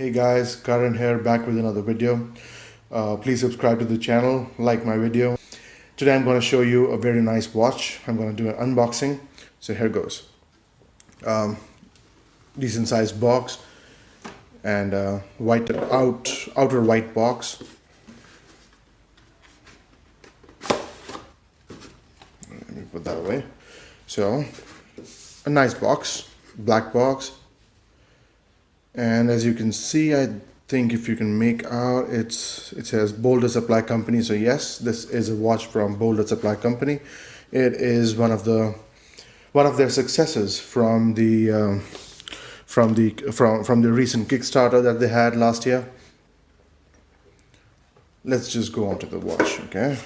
Hey guys, Karan here, back with another video. Please subscribe to the channel, like my video. Today I'm going to show you a very nice watch. I'm going to do an unboxing. So here goes. Decent sized box and outer white box. Let me put that away. So a nice box, black box. And as you can see, I think if you can make out, it says BOLDR Supply Company. So yes, this is a watch from BOLDR Supply Company. It is one of their successes from the recent Kickstarter that they had last year. Let's just go on to the watch, okay?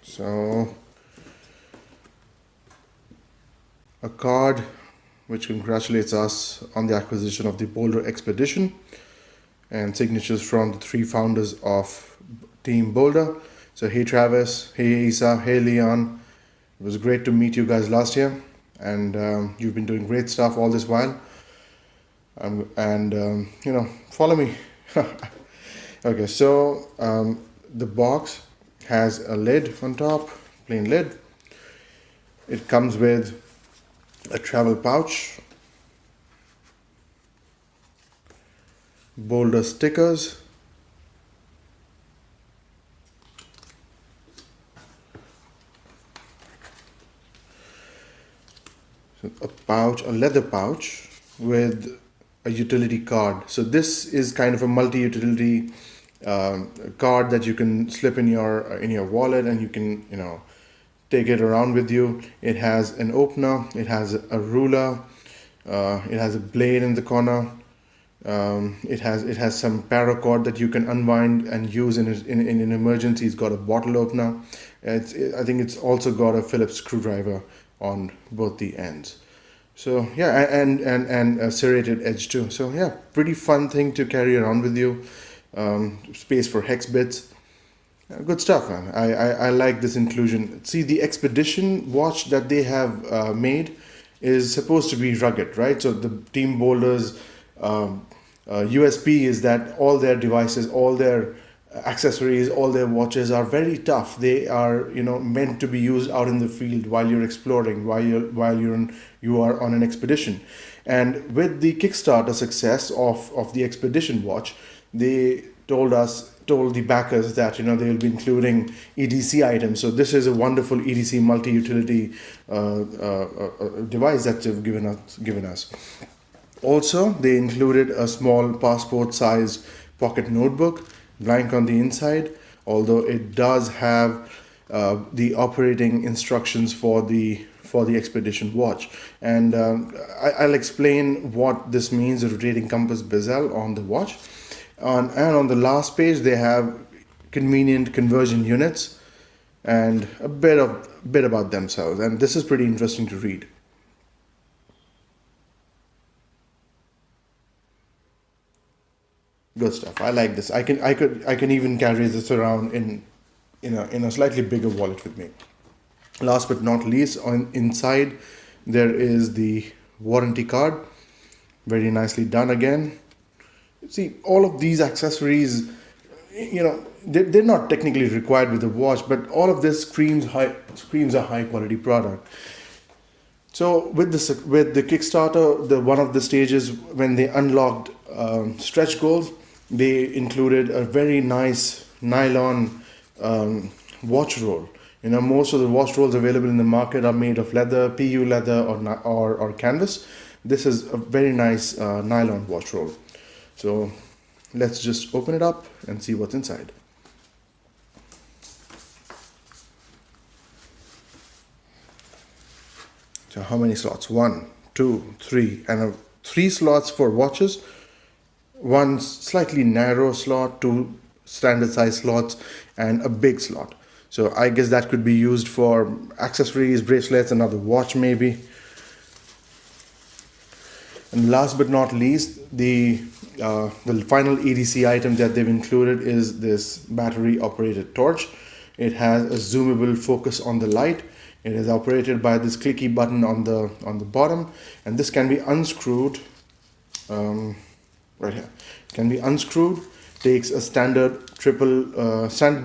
So a card which congratulates us on the acquisition of the BOLDR Expedition, and signatures from the three founders of Team BOLDR. So hey Travis, hey Isa, hey Leon. It was great to meet you guys last year, and you've been doing great stuff all this while. Follow me. Okay, so the box has a lid on top, plain lid. It comes with a travel pouch, BOLDR stickers, a leather pouch with a utility card. So this is kind of a multi-utility card that you can slip in your wallet, and you can take it around with you. It has an opener, it has a ruler, it has a blade in the corner, it has some paracord that you can unwind and use in an emergency. It's got a bottle opener. I think it's also got a Phillips screwdriver on both the ends. So yeah, and a serrated edge too. So yeah, pretty fun thing to carry around with you. Space for hex bits. Good stuff, man. I like this inclusion. See, the Expedition watch that they have made is supposed to be rugged, right? So the Team BOLDR's USP is that all their devices, all their accessories, all their watches are very tough. They are meant to be used out in the field while you're exploring, while you are on an expedition. And with the Kickstarter success of the Expedition watch, they told the backers that they will be including EDC items. So this is a wonderful EDC multi-utility device that they've given us. Also, they included a small passport-sized pocket notebook, blank on the inside, although it does have the operating instructions for the Expedition watch. And I'll explain what this means, the rotating compass bezel on the watch. And on the last page, they have convenient conversion units and a bit about themselves. And this is pretty interesting to read. Good stuff. I like this. I can even carry this around in a slightly bigger wallet with me. Last but not least, inside there is the warranty card. Very nicely done again. See, all of these accessories, they're not technically required with the watch, but all of this screams a high quality product. So with the Kickstarter, one of the stages when they unlocked stretch goals, they included a very nice nylon watch roll. Most of the watch rolls available in the market are made of leather, PU leather, or canvas. This is a very nice nylon watch roll. So let's just open it up and see what's inside. So how many slots? 1, 2, 3, and 3 slots for watches. 1 slightly narrow slot, 2 standard size slots, and a big slot. So I guess that could be used for accessories, bracelets, another watch maybe. And last but not least, the final EDC item that they've included is this battery operated torch. It has a zoomable focus on the light. It is operated by this clicky button on the bottom, and this can be unscrewed right here. It can be unscrewed, takes a standard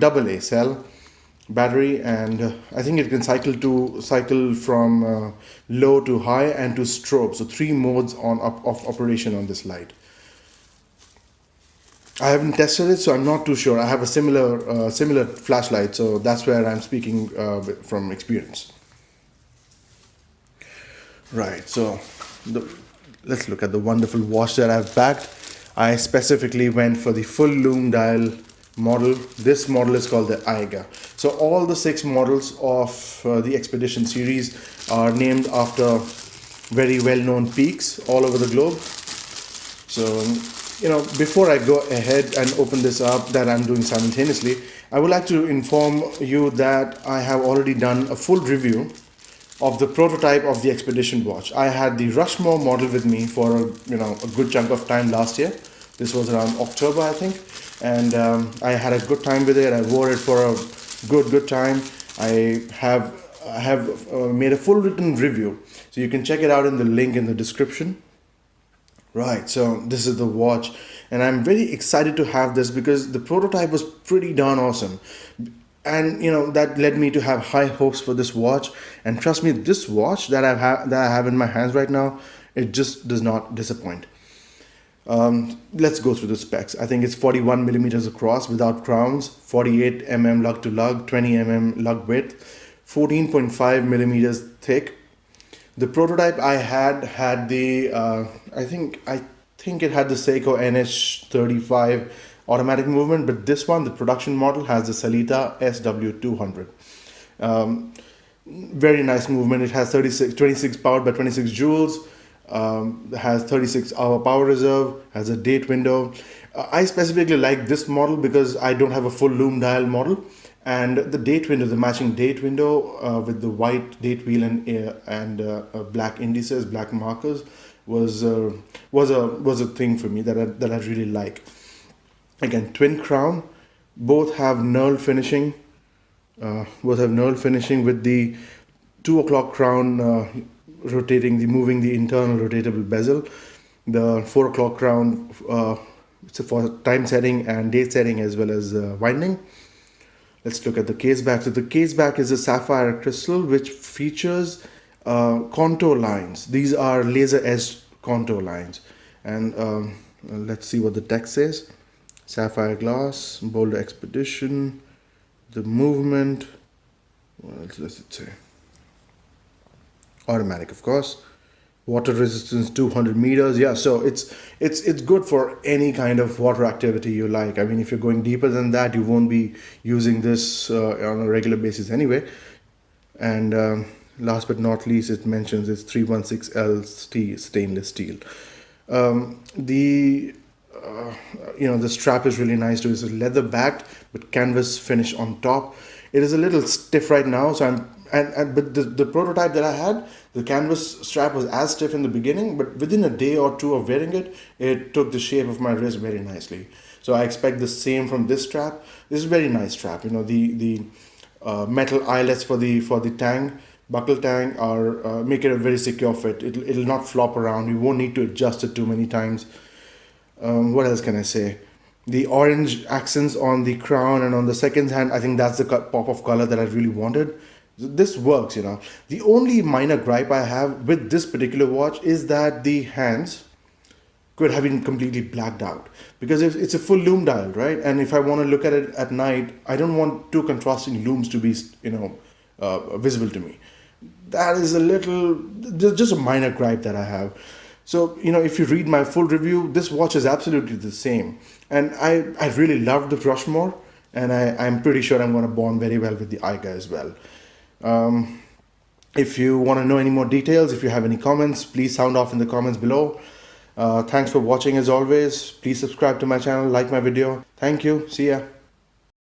double A cell battery, and I think it can cycle from low to high and to strobe. So 3 modes of operation on this light. I haven't tested it, so I'm not too sure. I have a similar flashlight, so that's where I'm speaking from experience. Right, so let's look at the wonderful watch that I've backed. I specifically went for the full lume dial model. This model is called the Eiger. So all the 6 models of the Expedition series are named after very well-known peaks all over the globe. So, before I go ahead and open this up that I'm doing simultaneously, I would like to inform you that I have already done a full review of the prototype of the Expedition watch. I had the Rushmore model with me for a good chunk of time last year. This was around October, I think, and I had a good time with it. I wore it for a good time. I have made a full written review, so you can check it out in the link in the description. Right, so this is the watch, and I'm very excited to have this because the prototype was pretty darn awesome. And that led me to have high hopes for this watch. And trust me, this watch that I have in my hands right now, it just does not disappoint. Let's go through the specs. I think it's 41 millimeters across without crowns, 48 mm lug to lug, 20 mm lug width, 14.5 millimeters thick. The prototype I had the I think it had the Seiko NH35 automatic movement, but this one, the production model, has the Sellita SW200. Very nice movement. It has 26 powered by 26 joules, has 36-hour power reserve, has a date window. I specifically like this model because I don't have a full lume dial model, and the date window, the matching date window with the white date wheel and black indices, black markers, was a thing for me that I really like. Again, twin crown, both have knurled finishing. With the 2 o'clock crown moving the internal rotatable bezel. The 4 o'clock crown it's for time setting and date setting as well as winding. Let's look at the case back. So the case back is a sapphire crystal which features contour lines. These are laser edged contour lines, and let's see what the text says. Sapphire glass, BOLDR Expedition, the movement, what else does it say? Automatic, of course. Water resistance 200 meters. Yeah, so it's good for any kind of water activity you like. I mean, if you're going deeper than that, you won't be using this on a regular basis anyway. And last but not least, it mentions it's 316L stainless steel. The strap is really nice too. It's leather backed but canvas finish on top. It is a little stiff right now, so but the prototype that I had, the canvas strap was as stiff in the beginning, but within a day or two of wearing it, it took the shape of my wrist very nicely. So I expect the same from this strap. This is a very nice strap. The metal eyelets for the buckle tang are make it a very secure fit. It'll not flop around. You won't need to adjust it too many times. What else can I say? The orange accents on the crown and on the second hand, I think that's the pop of color that I really wanted. This works, The only minor gripe I have with this particular watch is that the hands could have been completely blacked out, because it's a full lume dial, right? And if I want to look at it at night, I don't want two contrasting looms to be, visible to me. That is just a minor gripe that I have. So, if you read my full review, this watch is absolutely the same. And I really loved the Rushmore, and I'm pretty sure I'm going to bond very well with the Eiger as well. If you want to know any more details, if you have any comments, please sound off in the comments below. Thanks for watching as always. Please subscribe to my channel, like my video. Thank you. See ya.